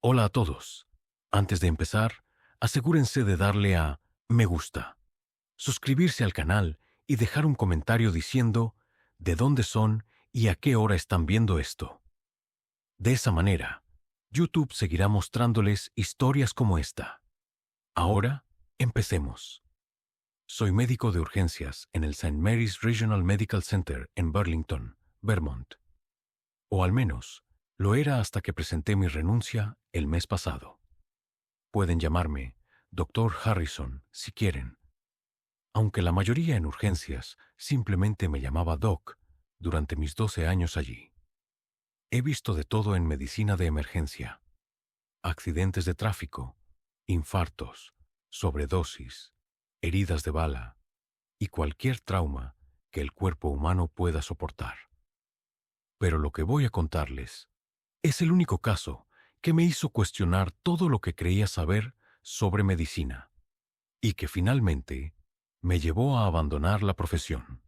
Hola a todos. Antes de empezar, asegúrense de darle a me gusta, suscribirse al canal y dejar un comentario diciendo de dónde son y a qué hora están viendo esto. De esa manera, YouTube seguirá mostrándoles historias como esta. Ahora, empecemos. Soy médico de urgencias en el St. Mary's Regional Medical Center en Burlington, Vermont. O al menos, lo era hasta que presenté mi renuncia el mes pasado. Pueden llamarme Dr. Harrison si quieren, aunque la mayoría en urgencias simplemente me llamaba Doc durante mis 12 años allí. He visto de todo en medicina de emergencia: accidentes de tráfico, infartos, sobredosis, heridas de bala y cualquier trauma que el cuerpo humano pueda soportar. Pero lo que voy a contarles es el único caso que me hizo cuestionar todo lo que creía saber sobre medicina y que finalmente me llevó a abandonar la profesión.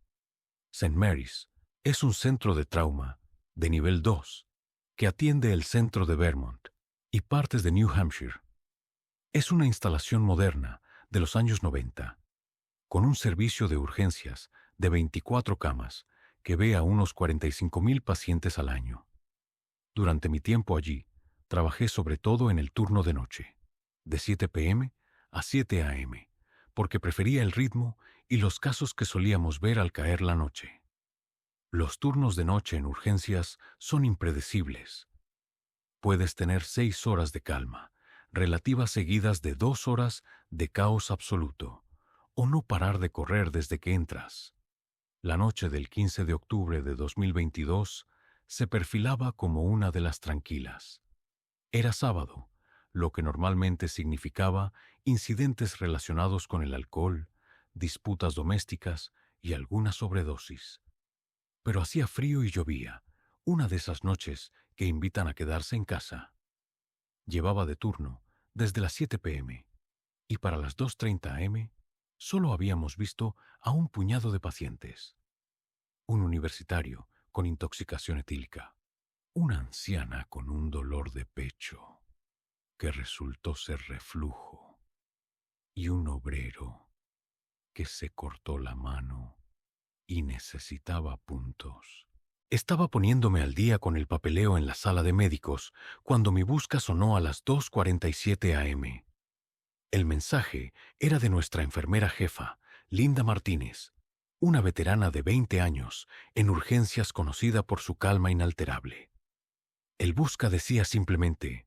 St. Mary's es un centro de trauma de nivel 2 que atiende el centro de Vermont y partes de New Hampshire. Es una instalación moderna de los años 90, con un servicio de urgencias de 24 camas que ve a unos 45,000 pacientes al año. Durante mi tiempo allí, trabajé sobre todo en el turno de noche, de 7 p.m. a 7 a.m., porque prefería el ritmo y los casos que solíamos ver al caer la noche. Los turnos de noche en urgencias son impredecibles. Puedes tener 6 horas de calma, relativas seguidas de 2 horas de caos absoluto, o no parar de correr desde que entras. La noche del 15 de octubre de 2022 se perfilaba como una de las tranquilas. Era sábado, lo que normalmente significaba incidentes relacionados con el alcohol, disputas domésticas y alguna sobredosis. Pero hacía frío y llovía, una de esas noches que invitan a quedarse en casa. Llevaba de turno desde las 7 p.m. y para las 2:30 a.m. solo habíamos visto a un puñado de pacientes. Un universitario con intoxicación etílica, una anciana con un dolor de pecho que resultó ser reflujo y un obrero que se cortó la mano y necesitaba puntos. Estaba poniéndome al día con el papeleo en la sala de médicos cuando mi busca sonó a las 2:47 a.m. El mensaje era de nuestra enfermera jefa, Linda Martínez, una veterana de 20 años en urgencias conocida por su calma inalterable. El busca decía simplemente: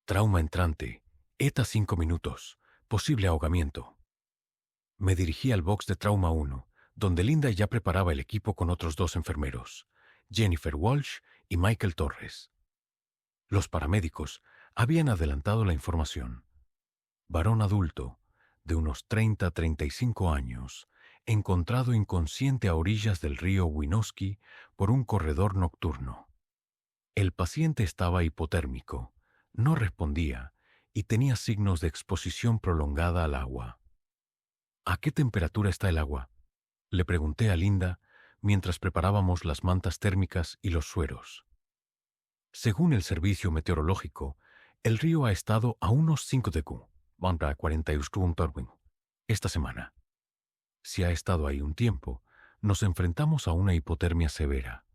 trauma entrante, ETA 5 minutos, posible ahogamiento. Me dirigí al box de trauma 1, donde Linda ya preparaba el equipo con otros 2 enfermeros, Jennifer Walsh y Michael Torres. Los paramédicos habían adelantado la información. Varón adulto, de unos 30 a 35 años, encontrado inconsciente a orillas del río Winooski por un corredor nocturno. El paciente estaba hipotérmico, no respondía y tenía signos de exposición prolongada al agua. ¿A qué temperatura está el agua?, le pregunté a Linda mientras preparábamos las mantas térmicas y los sueros. Según el servicio meteorológico, el río ha estado a unos 5 dQ, 41 esta semana. Si ha estado ahí un tiempo, nos enfrentamos a una hipotermia severa.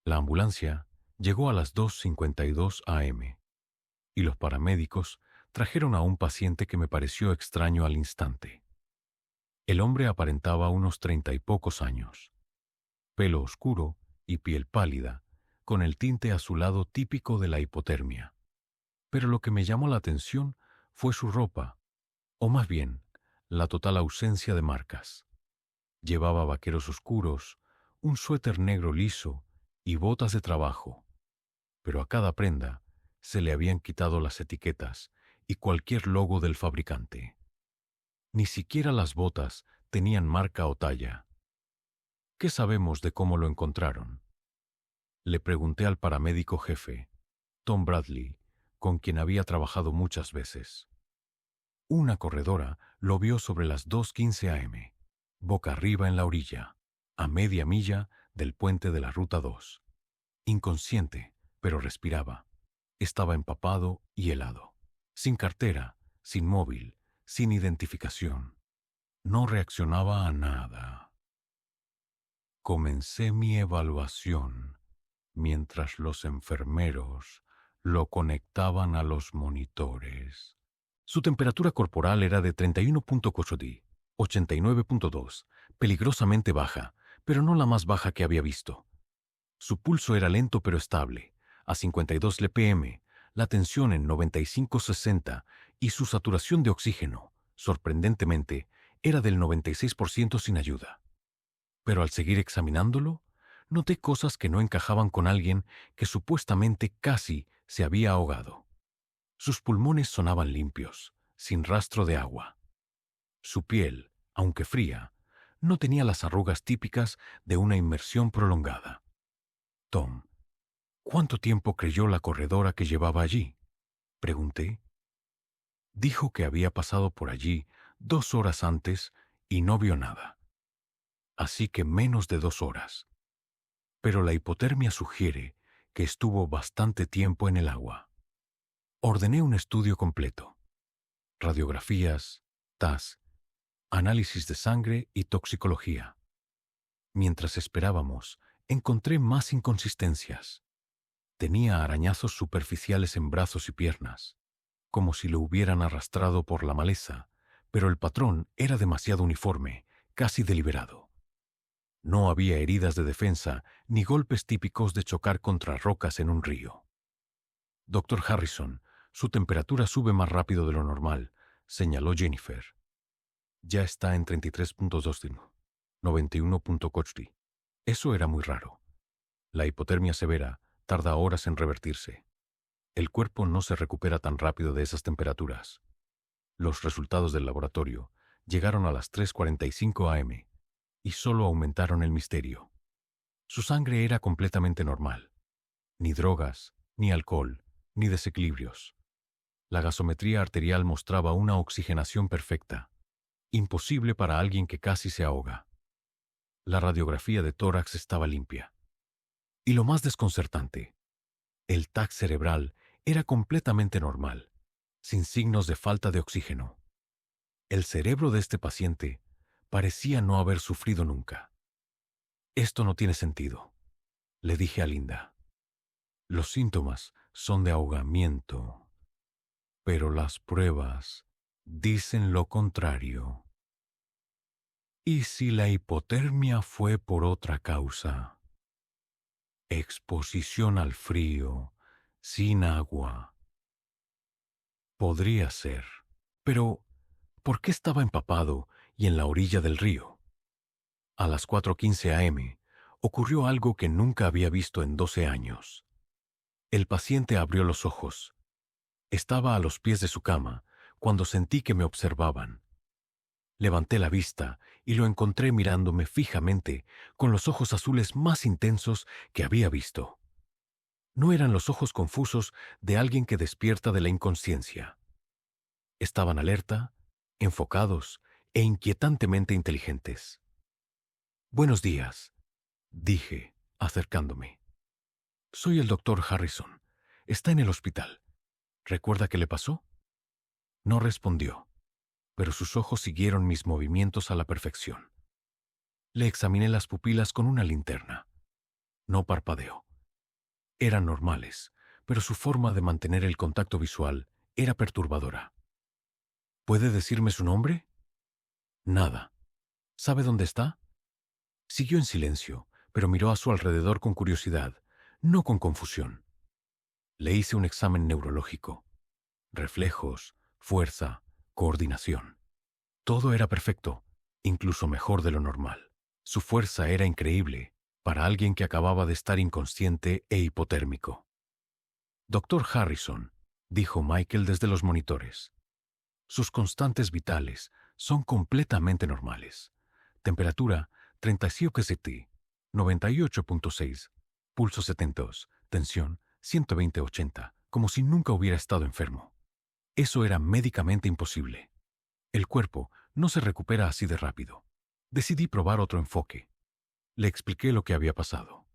La ambulancia llegó a las 2:52 a.m. y los paramédicos trajeron a un paciente que me pareció extraño al instante. El hombre aparentaba unos 30 y pocos años, pelo oscuro y piel pálida, con el tinte azulado típico de la hipotermia. Pero lo que me llamó la atención fue su ropa, o más bien, la total ausencia de marcas. Llevaba vaqueros oscuros, un suéter negro liso y botas de trabajo, pero a cada prenda se le habían quitado las etiquetas y cualquier logo del fabricante. Ni siquiera las botas tenían marca o talla. ¿Qué sabemos de cómo lo encontraron?, le pregunté al paramédico jefe, Tom Bradley, con quien había trabajado muchas veces. Una corredora lo vio sobre las 2:15 a.m., boca arriba en la orilla, a media milla del puente de la Ruta 2. Inconsciente, pero respiraba. Estaba empapado y helado. Sin cartera, sin móvil, sin identificación. No reaccionaba a nada. Comencé mi evaluación mientras los enfermeros lo conectaban a los monitores. Su temperatura corporal era de 31.8 D, 89.2, peligrosamente baja, pero no la más baja que había visto. Su pulso era lento pero estable, a 52 lpm, la tensión en 95/60 y su saturación de oxígeno, sorprendentemente, era del 96% sin ayuda. Pero al seguir examinándolo, noté cosas que no encajaban con alguien que supuestamente casi se había ahogado. Sus pulmones sonaban limpios, sin rastro de agua. Su piel, aunque fría, no tenía las arrugas típicas de una inmersión prolongada. Tom, ¿cuánto tiempo creyó la corredora que llevaba allí? Pregunté. Dijo que había pasado por allí 2 horas antes y no vio nada. Así que menos de 2 horas. Pero la hipotermia sugiere que estuvo bastante tiempo en el agua. Ordené un estudio completo. Radiografías, TAS, análisis de sangre y toxicología. Mientras esperábamos, encontré más inconsistencias. Tenía arañazos superficiales en brazos y piernas, como si lo hubieran arrastrado por la maleza, pero el patrón era demasiado uniforme, casi deliberado. No había heridas de defensa ni golpes típicos de chocar contra rocas en un río. Dr. Harrison, su temperatura sube más rápido de lo normal, señaló Jennifer. Ya está en 33.2 D, 91.8 D. Eso era muy raro. La hipotermia severa tarda horas en revertirse. El cuerpo no se recupera tan rápido de esas temperaturas. Los resultados del laboratorio llegaron a las 3:45 am y solo aumentaron el misterio. Su sangre era completamente normal. Ni drogas, ni alcohol, ni desequilibrios. La gasometría arterial mostraba una oxigenación perfecta, imposible para alguien que casi se ahoga. La radiografía de tórax estaba limpia. Y lo más desconcertante, el TAC cerebral era completamente normal, sin signos de falta de oxígeno. El cerebro de este paciente parecía no haber sufrido nunca. Esto no tiene sentido, le dije a Linda. Los síntomas son de ahogamiento, pero las pruebas dicen lo contrario. ¿Y si la hipotermia fue por otra causa? Exposición al frío, sin agua. Podría ser, pero ¿por qué estaba empapado y en la orilla del río? A las 4:15 am ocurrió algo que nunca había visto en 12 años. El paciente abrió los ojos. Estaba a los pies de su cama cuando sentí que me observaban. Levanté la vista y lo encontré mirándome fijamente con los ojos azules más intensos que había visto. No eran los ojos confusos de alguien que despierta de la inconsciencia. Estaban alerta, enfocados e inquietantemente inteligentes. «Buenos días», dije, acercándome. «Soy el doctor Harrison. Está en el hospital. ¿Recuerda qué le pasó?» No respondió, pero sus ojos siguieron mis movimientos a la perfección. Le examiné las pupilas con una linterna. No parpadeó. Eran normales, pero su forma de mantener el contacto visual era perturbadora. ¿Puede decirme su nombre? Nada. ¿Sabe dónde está? Siguió en silencio, pero miró a su alrededor con curiosidad, no con confusión. Le hice un examen neurológico. Reflejos, fuerza, coordinación. Todo era perfecto, incluso mejor de lo normal. Su fuerza era increíble para alguien que acababa de estar inconsciente e hipotérmico. «Doctor Harrison», dijo Michael desde los monitores. «Sus constantes vitales son completamente normales. Temperatura 37 98.6, pulso 72, tensión 120/80, como si nunca hubiera estado enfermo. Eso era médicamente imposible. El cuerpo no se recupera así de rápido. Decidí probar otro enfoque. Le expliqué lo que había pasado.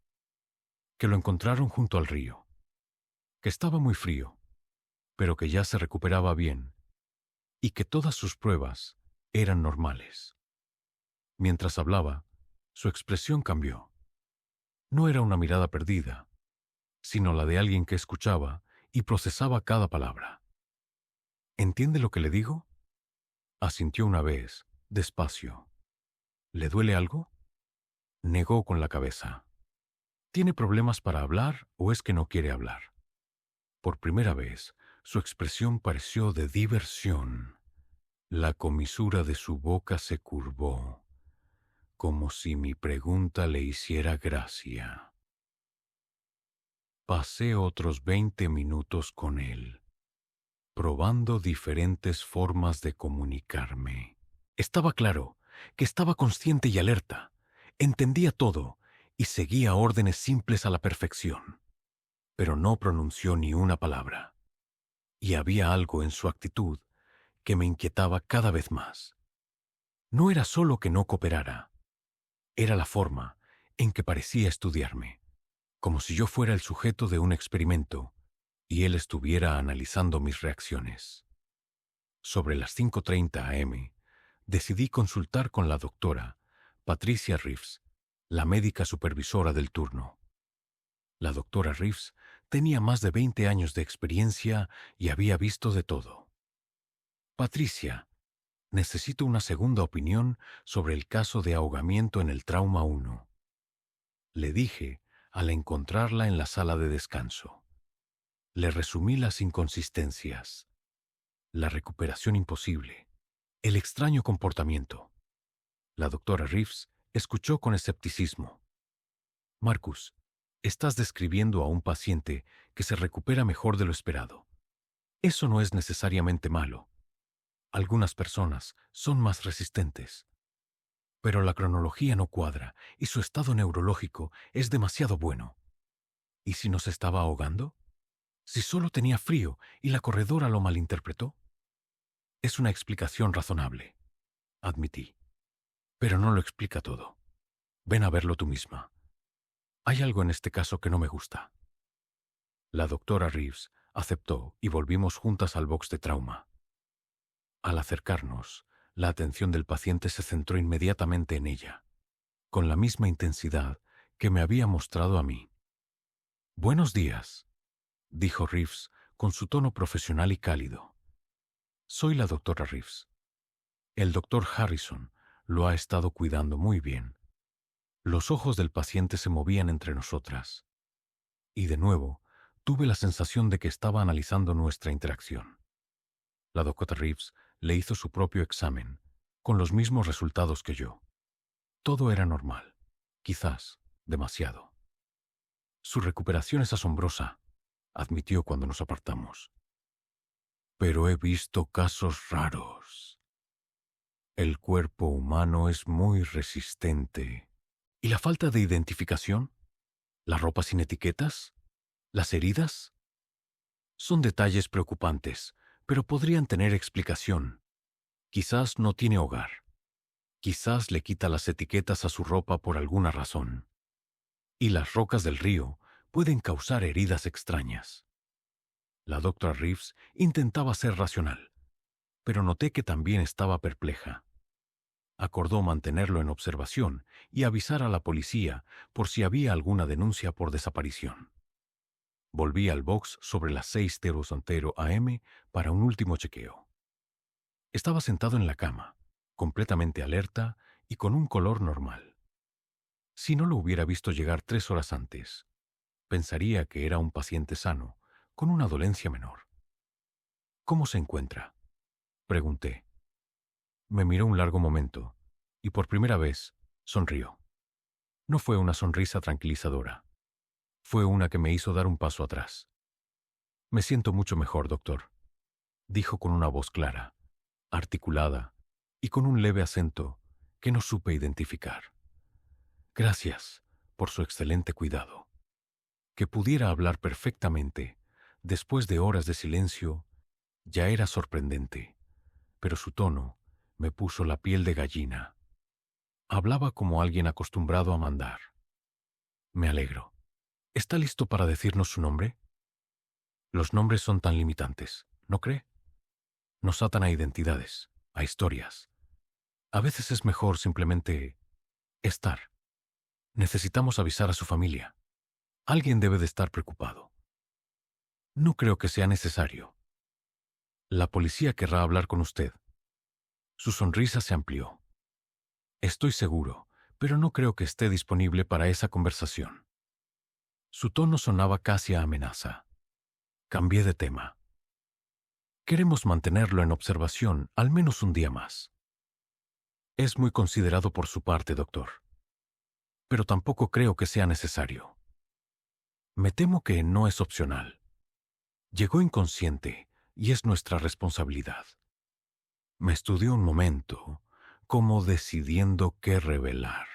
Que lo encontraron junto al río. Que estaba muy frío. pero que ya se recuperaba bien y que todas sus pruebas eran normales. Mientras hablaba, su expresión cambió. No era una mirada perdida, sino la de alguien que escuchaba y procesaba cada palabra. ¿Entiende lo que le digo? Asintió una vez, despacio. ¿Le duele algo? Negó con la cabeza. ¿Tiene problemas para hablar o es que no quiere hablar? Por primera vez, su expresión pareció de diversión. La comisura de su boca se curvó, como si mi pregunta le hiciera gracia. Pasé otros 20 minutos con él, probando diferentes formas de comunicarme. Estaba claro que estaba consciente y alerta, entendía todo y seguía órdenes simples a la perfección, pero no pronunció ni una palabra. Y había algo en su actitud que me inquietaba cada vez más. No era solo que no cooperara, era la forma en que parecía estudiarme, como si yo fuera el sujeto de un experimento y él estuviera analizando mis reacciones. Sobre las 5:30 a.m., decidí consultar con la doctora Patricia Reeves, la médica supervisora del turno. La doctora Reeves tenía más de 20 años de experiencia y había visto de todo. Patricia, necesito una segunda opinión sobre el caso de ahogamiento en el trauma 1. Le dije al encontrarla en la sala de descanso. Le resumí las inconsistencias, la recuperación imposible, el extraño comportamiento. La doctora Reeves escuchó con escepticismo. Marcus, estás describiendo a un paciente que se recupera mejor de lo esperado. Eso no es necesariamente malo. Algunas personas son más resistentes. Pero la cronología no cuadra y su estado neurológico es demasiado bueno. ¿Y si nos estaba ahogando? ¿Si solo tenía frío y la corredora lo malinterpretó? Es una explicación razonable, admití. Pero no lo explica todo. Ven a verlo tú misma. Hay algo en este caso que no me gusta. La doctora Reeves aceptó y volvimos juntas al box de trauma. Al acercarnos, la atención del paciente se centró inmediatamente en ella, con la misma intensidad que me había mostrado a mí. «Buenos días», dijo Reeves con su tono profesional y cálido. «Soy la doctora Reeves. El doctor Harrison lo ha estado cuidando muy bien». Los ojos del paciente se movían entre nosotras. Y de nuevo, tuve la sensación de que estaba analizando nuestra interacción. La doctora Reeves le hizo su propio examen, con los mismos resultados que yo. Todo era normal, quizás demasiado. Su recuperación es asombrosa, admitió cuando nos apartamos. Pero he visto casos raros. El cuerpo humano es muy resistente. ¿Y la falta de identificación? ¿La ropa sin etiquetas? ¿Las heridas? Son detalles preocupantes, pero podrían tener explicación. Quizás no tiene hogar. Quizás le quita las etiquetas a su ropa por alguna razón. Y las rocas del río pueden causar heridas extrañas. La doctora Reeves intentaba ser racional, pero noté que también estaba perpleja. Acordó mantenerlo en observación y avisar a la policía por si había alguna denuncia por desaparición. Volví al box sobre las 6:00 a.m. para un último chequeo. Estaba sentado en la cama, completamente alerta y con un color normal. Si no lo hubiera visto llegar 3 horas antes, pensaría que era un paciente sano, con una dolencia menor. «¿Cómo se encuentra?», pregunté. Me miró un largo momento y por primera vez sonrió. No fue una sonrisa tranquilizadora. Fue una que me hizo dar un paso atrás. «Me siento mucho mejor, doctor», dijo con una voz clara, articulada y con un leve acento que no supe identificar. «Gracias por su excelente cuidado». Que pudiera hablar perfectamente, después de horas de silencio, ya era sorprendente, pero su tono me puso la piel de gallina. Hablaba como alguien acostumbrado a mandar. «Me alegro. ¿Está listo para decirnos su nombre?». Los nombres son tan limitantes, ¿no cree? Nos atan a identidades, a historias. A veces es mejor simplemente estar. Necesitamos avisar a su familia. Alguien debe de estar preocupado. No creo que sea necesario. La policía querrá hablar con usted. Su sonrisa se amplió. Estoy seguro, pero no creo que esté disponible para esa conversación. Su tono sonaba casi a amenaza. Cambié de tema. Queremos mantenerlo en observación al menos un día más. Es muy considerado por su parte, doctor. Pero tampoco creo que sea necesario. Me temo que no es opcional. Llegó inconsciente y es nuestra responsabilidad. Me estudió un momento, como decidiendo qué revelar.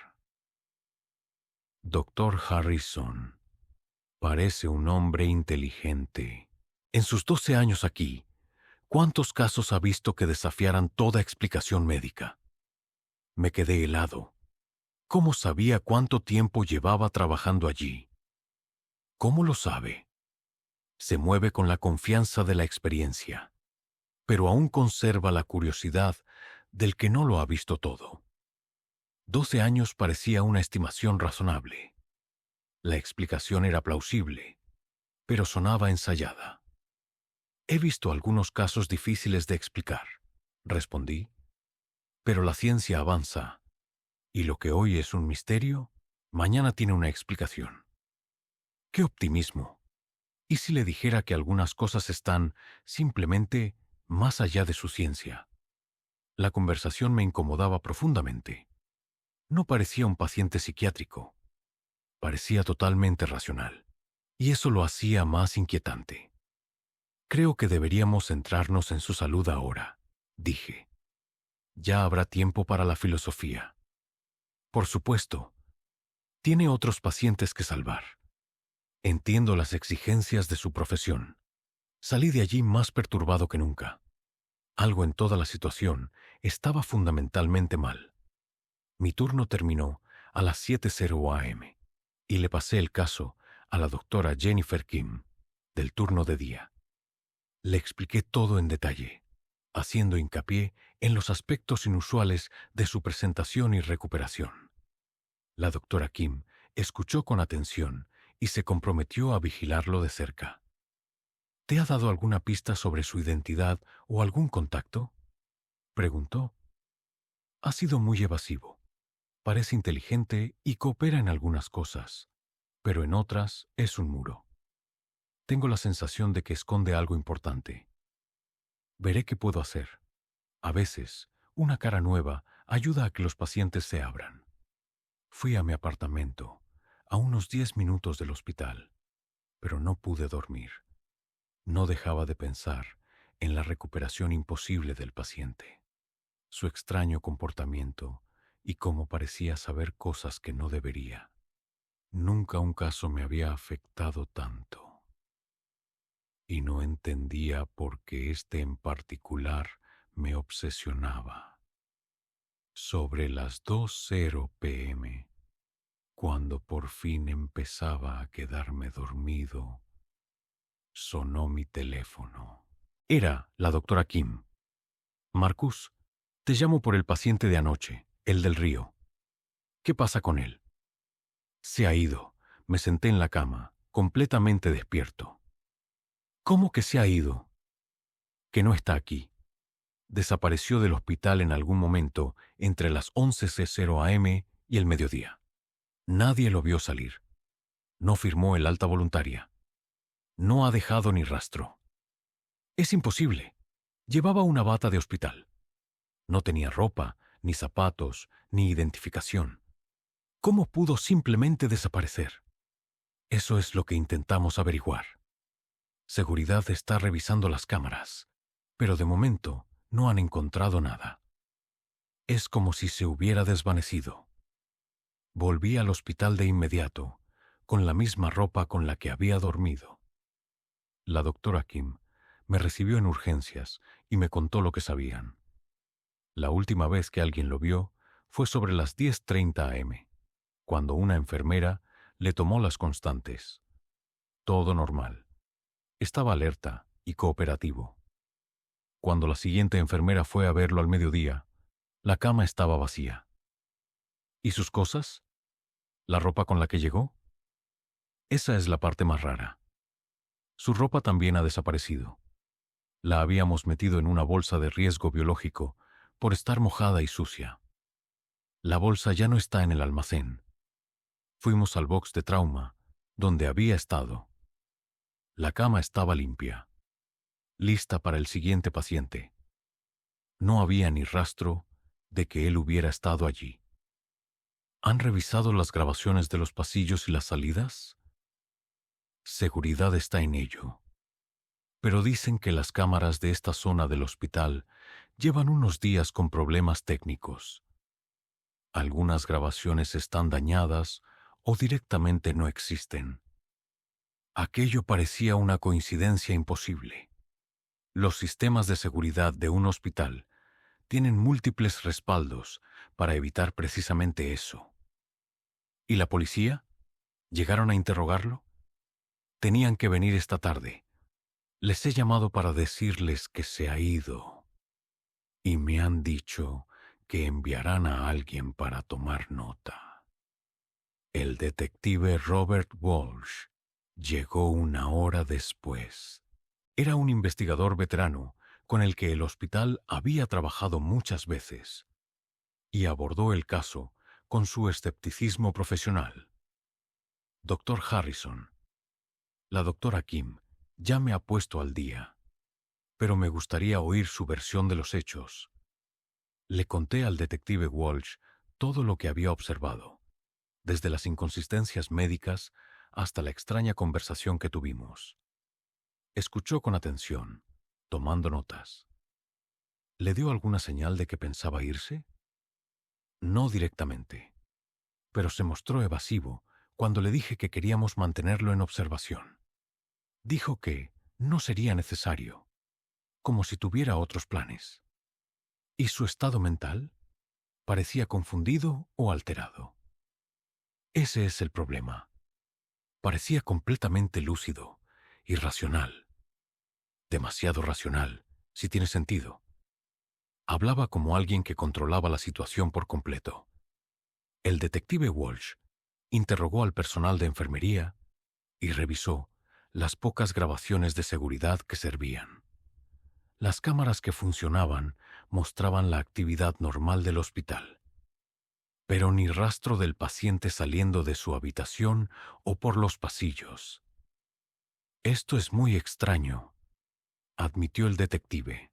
Doctor Harrison parece un hombre inteligente. En sus 12 años aquí, ¿cuántos casos ha visto que desafiaran toda explicación médica? Me quedé helado. ¿Cómo sabía cuánto tiempo llevaba trabajando allí? ¿Cómo lo sabe? Se mueve con la confianza de la experiencia, pero aún conserva la curiosidad del que no lo ha visto todo. 12 años parecía una estimación razonable. La explicación era plausible, pero sonaba ensayada. He visto algunos casos difíciles de explicar, respondí, pero la ciencia avanza, y lo que hoy es un misterio, mañana tiene una explicación. ¡Qué optimismo! ¿Y si le dijera que algunas cosas están simplemente más allá de su ciencia? La conversación me incomodaba profundamente. No parecía un paciente psiquiátrico. Parecía totalmente racional. Y eso lo hacía más inquietante. Creo que deberíamos centrarnos en su salud ahora, dije. Ya habrá tiempo para la filosofía. Por supuesto, tiene otros pacientes que salvar. Entiendo las exigencias de su profesión. Salí de allí más perturbado que nunca. Algo en toda la situación estaba fundamentalmente mal. Mi turno terminó a las 7:00 a.m. y le pasé el caso a la doctora Jennifer Kim, del turno de día. Le expliqué todo en detalle, haciendo hincapié en los aspectos inusuales de su presentación y recuperación. La doctora Kim escuchó con atención y se comprometió a vigilarlo de cerca. ¿Te ha dado alguna pista sobre su identidad o algún contacto?, preguntó. Ha sido muy evasivo. Parece inteligente y coopera en algunas cosas, pero en otras es un muro. Tengo la sensación de que esconde algo importante. Veré qué puedo hacer. A veces, una cara nueva ayuda a que los pacientes se abran. Fui a mi apartamento, a unos 10 minutos del hospital, pero no pude dormir. No dejaba de pensar en la recuperación imposible del paciente, su extraño comportamiento y cómo parecía saber cosas que no debería. Nunca un caso me había afectado tanto. Y no entendía por qué este en particular me obsesionaba. Sobre las 2:00 p.m., cuando por fin empezaba a quedarme dormido, sonó mi teléfono. Era la doctora Kim. Marcus, te llamo por el paciente de anoche, el del río. ¿Qué pasa con él? Se ha ido. Me senté en la cama, completamente despierto. ¿Cómo que se ha ido? Que no está aquí. Desapareció del hospital en algún momento entre las 11:00 a.m. y el mediodía. Nadie lo vio salir. No firmó el alta voluntaria. No ha dejado ni rastro. Es imposible. Llevaba una bata de hospital. No tenía ropa, ni zapatos, ni identificación. ¿Cómo pudo simplemente desaparecer? Eso es lo que intentamos averiguar. Seguridad está revisando las cámaras, pero de momento no han encontrado nada. Es como si se hubiera desvanecido. Volví al hospital de inmediato, con la misma ropa con la que había dormido. La doctora Kim me recibió en urgencias y me contó lo que sabían. La última vez que alguien lo vio fue sobre las 10:30 a.m., cuando una enfermera le tomó las constantes. Todo normal. Estaba alerta y cooperativo. Cuando la siguiente enfermera fue a verlo al mediodía, la cama estaba vacía. ¿Y sus cosas? ¿La ropa con la que llegó? Esa es la parte más rara. Su ropa también ha desaparecido. La habíamos metido en una bolsa de riesgo biológico por estar mojada y sucia. La bolsa ya no está en el almacén. Fuimos al box de trauma, donde había estado. La cama estaba limpia, lista para el siguiente paciente. No había ni rastro de que él hubiera estado allí. ¿Han revisado las grabaciones de los pasillos y las salidas? Seguridad está en ello. Pero dicen que las cámaras de esta zona del hospital llevan unos días con problemas técnicos. Algunas grabaciones están dañadas o directamente no existen. Aquello parecía una coincidencia imposible. Los sistemas de seguridad de un hospital tienen múltiples respaldos para evitar precisamente eso. ¿Y la policía? ¿Llegaron a interrogarlo? Tenían que venir esta tarde. Les he llamado para decirles que se ha ido. Y me han dicho que enviarán a alguien para tomar nota. El detective Robert Walsh llegó una hora después. Era un investigador veterano con el que el hospital había trabajado muchas veces y abordó el caso con su escepticismo profesional. Doctor Harrison, la doctora Kim ya me ha puesto al día, pero me gustaría oír su versión de los hechos. Le conté al detective Walsh todo lo que había observado, desde las inconsistencias médicas hasta la extraña conversación que tuvimos. Escuchó con atención, tomando notas. ¿Le dio alguna señal de que pensaba irse? No directamente, pero se mostró evasivo cuando le dije que queríamos mantenerlo en observación. Dijo que no sería necesario, como si tuviera otros planes. ¿Y su estado mental? Parecía confundido o alterado. Ese es el problema. Parecía completamente lúcido, irracional. Demasiado racional, si tiene sentido. Hablaba como alguien que controlaba la situación por completo. El detective Walsh interrogó al personal de enfermería y revisó las pocas grabaciones de seguridad que servían. Las cámaras que funcionaban mostraban la actividad normal del hospital, pero ni rastro del paciente saliendo de su habitación o por los pasillos. Esto es muy extraño, admitió el detective.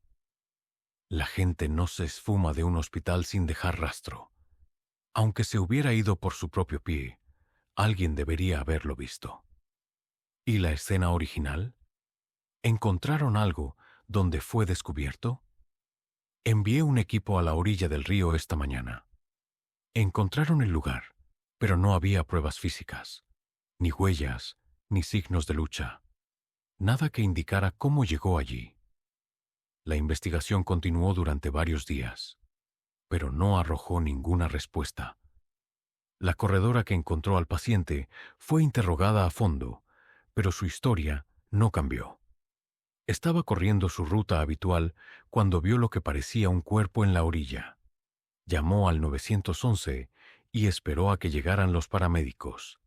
La gente no se esfuma de un hospital sin dejar rastro. Aunque se hubiera ido por su propio pie, alguien debería haberlo visto. ¿Y la escena original? ¿Encontraron algo donde fue descubierto? Envié un equipo a la orilla del río esta mañana. Encontraron el lugar, pero no había pruebas físicas, ni huellas, ni signos de lucha. Nada que indicara cómo llegó allí. La investigación continuó durante varios días, pero no arrojó ninguna respuesta. La corredora que encontró al paciente fue interrogada a fondo, pero su historia no cambió. Estaba corriendo su ruta habitual cuando vio lo que parecía un cuerpo en la orilla. Llamó al 911 y esperó a que llegaran los paramédicos.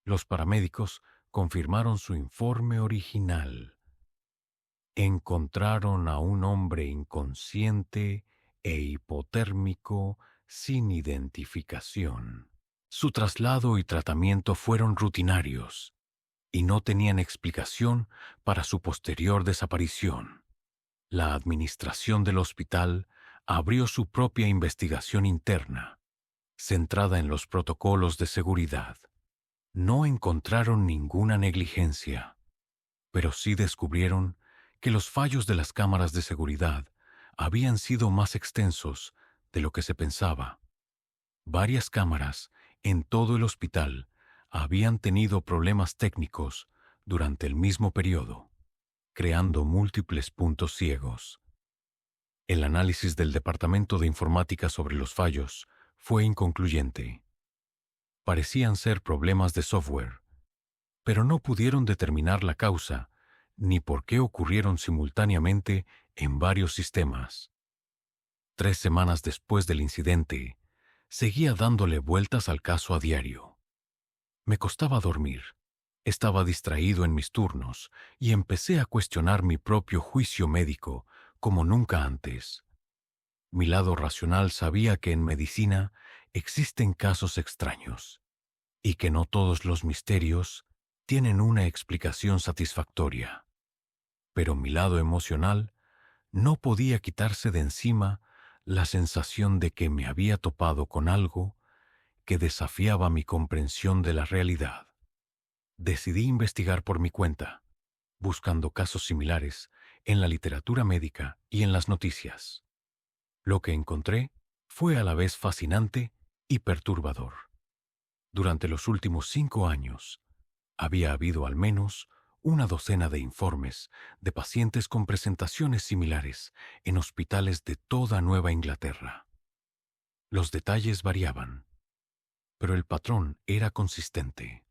Los paramédicos confirmaron su informe original. Encontraron a un hombre inconsciente e hipotérmico sin identificación. Su traslado y tratamiento fueron rutinarios y no tenían explicación para su posterior desaparición. La administración del hospital abrió su propia investigación interna, centrada en los protocolos de seguridad. No encontraron ninguna negligencia, pero sí descubrieron que los fallos de las cámaras de seguridad habían sido más extensos de lo que se pensaba. Varias cámaras en todo el hospital habían tenido problemas técnicos durante el mismo periodo, creando múltiples puntos ciegos. El análisis del Departamento de Informática sobre los fallos fue inconcluyente. Parecían ser problemas de software, pero no pudieron determinar la causa ni por qué ocurrieron simultáneamente en varios sistemas. 3 semanas después del incidente, seguía dándole vueltas al caso a diario. Me costaba dormir, estaba distraído en mis turnos y empecé a cuestionar mi propio juicio médico como nunca antes. Mi lado racional sabía que en medicina existen casos extraños y que no todos los misterios tienen una explicación satisfactoria. Pero mi lado emocional no podía quitarse de encima la sensación de que me había topado con algo que desafiaba mi comprensión de la realidad. Decidí investigar por mi cuenta, buscando casos similares en la literatura médica y en las noticias. Lo que encontré fue a la vez fascinante y perturbador. Durante los últimos 5 años, había habido al menos una docena de informes de pacientes con presentaciones similares en hospitales de toda Nueva Inglaterra. Los detalles variaban, pero el patrón era consistente.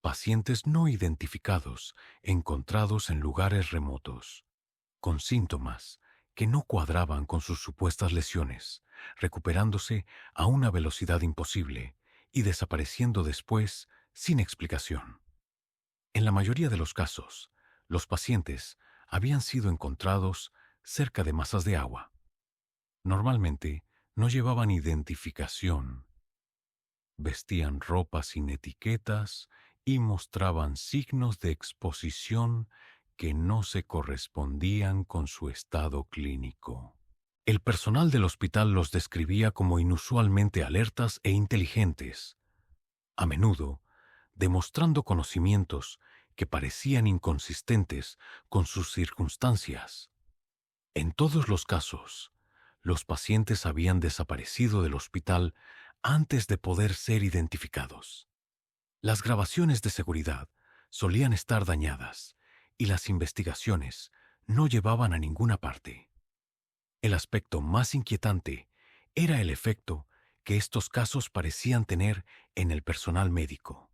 Pacientes no identificados encontrados en lugares remotos, con síntomas que no cuadraban con sus supuestas lesiones, recuperándose a una velocidad imposible y desapareciendo después sin explicación. En la mayoría de los casos, los pacientes habían sido encontrados cerca de masas de agua. Normalmente no llevaban identificación, vestían ropa sin etiquetas y mostraban signos de exposición que no se correspondían con su estado clínico. El personal del hospital los describía como inusualmente alertas e inteligentes, a menudo demostrando conocimientos que parecían inconsistentes con sus circunstancias. En todos los casos, los pacientes habían desaparecido del hospital antes de poder ser identificados. Las grabaciones de seguridad solían estar dañadas y las investigaciones no llevaban a ninguna parte. El aspecto más inquietante era el efecto que estos casos parecían tener en el personal médico.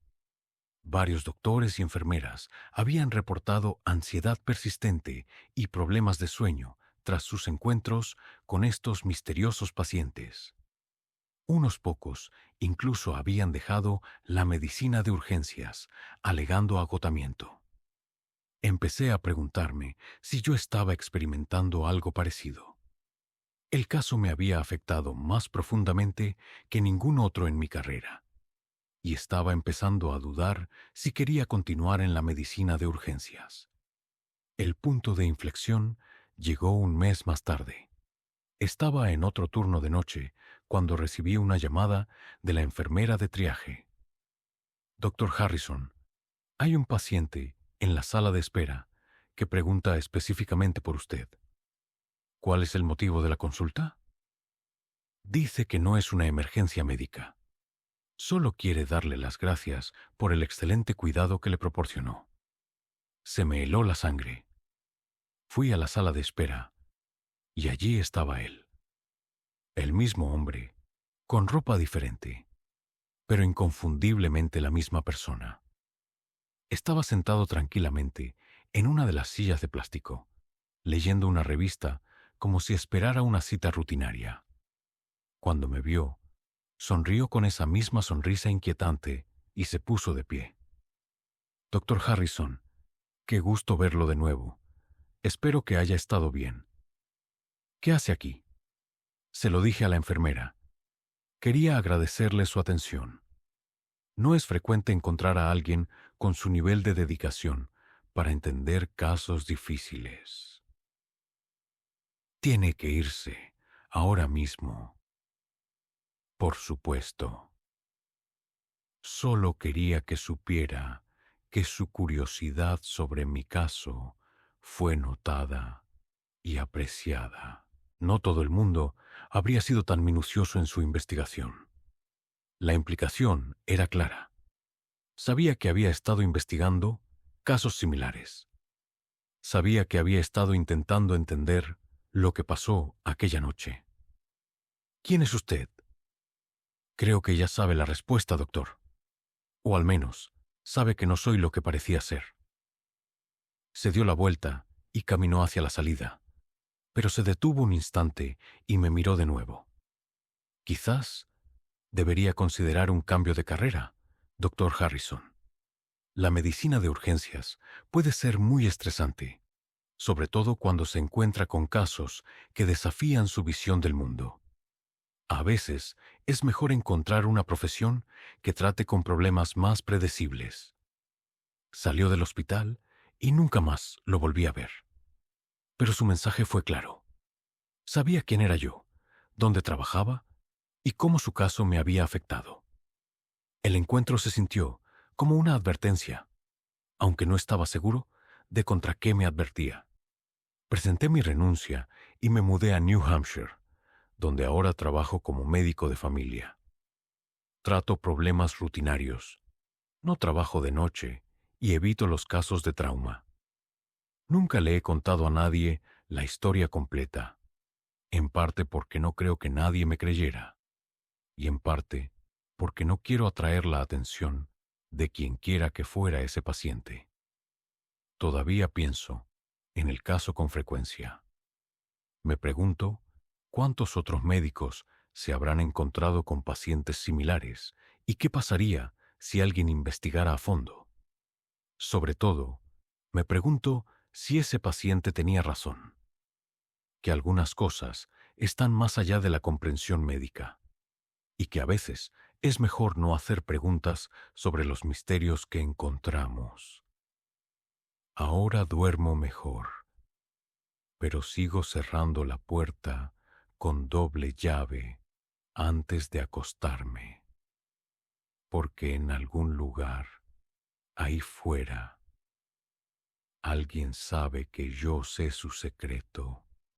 Varios doctores y enfermeras habían reportado ansiedad persistente y problemas de sueño tras sus encuentros con estos misteriosos pacientes. Unos pocos incluso habían dejado la medicina de urgencias, alegando agotamiento. Empecé a preguntarme si yo estaba experimentando algo parecido. El caso me había afectado más profundamente que ningún otro en mi carrera, y estaba empezando a dudar si quería continuar en la medicina de urgencias. El punto de inflexión llegó un mes más tarde. Estaba en otro turno de noche cuando recibí una llamada de la enfermera de triaje. Doctor Harrison, hay un paciente en la sala de espera que pregunta específicamente por usted. ¿Cuál es el motivo de la consulta? Dice que no es una emergencia médica. Solo quiere darle las gracias por el excelente cuidado que le proporcionó. Se me heló la sangre. Fui a la sala de espera y allí estaba él. El mismo hombre, con ropa diferente, pero inconfundiblemente la misma persona. Estaba sentado tranquilamente en una de las sillas de plástico, leyendo una revista como si esperara una cita rutinaria. Cuando me vio, sonrió con esa misma sonrisa inquietante y se puso de pie. Doctor Harrison, qué gusto verlo de nuevo. Espero que haya estado bien. ¿Qué hace aquí? Se lo dije a la enfermera. Quería agradecerle su atención. No es frecuente encontrar a alguien con su nivel de dedicación para entender casos difíciles. Tiene que irse, ahora mismo. Por supuesto. Solo quería que supiera que su curiosidad sobre mi caso fue notada y apreciada. No todo el mundo habría sido tan minucioso en su investigación. La implicación era clara. Sabía que había estado investigando casos similares. Sabía que había estado intentando entender lo que pasó aquella noche. ¿Quién es usted? Creo que ya sabe la respuesta, doctor. O al menos, sabe que no soy lo que parecía ser. Se dio la vuelta y caminó hacia la salida, pero se detuvo un instante y me miró de nuevo. Quizás debería considerar un cambio de carrera, doctor Harrison. La medicina de urgencias puede ser muy estresante, sobre todo cuando se encuentra con casos que desafían su visión del mundo. A veces es mejor encontrar una profesión que trate con problemas más predecibles. Salió del hospital y nunca más lo volví a ver. Pero su mensaje fue claro. Sabía quién era yo, dónde trabajaba y cómo su caso me había afectado. El encuentro se sintió como una advertencia, aunque no estaba seguro de contra qué me advertía. Presenté mi renuncia y me mudé a New Hampshire, donde ahora trabajo como médico de familia. Trato problemas rutinarios, no trabajo de noche y evito los casos de trauma. Nunca le he contado a nadie la historia completa, en parte porque no creo que nadie me creyera, y en parte porque no quiero atraer la atención de quien quiera que fuera ese paciente. Todavía pienso en el caso con frecuencia. Me pregunto cuántos otros médicos se habrán encontrado con pacientes similares y qué pasaría si alguien investigara a fondo. Sobre todo, me pregunto si ese paciente tenía razón, que algunas cosas están más allá de la comprensión médica y que a veces es mejor no hacer preguntas sobre los misterios que encontramos. Ahora duermo mejor, pero sigo cerrando la puerta con doble llave antes de acostarme, porque en algún lugar, ahí fuera, alguien sabe que yo sé su secreto.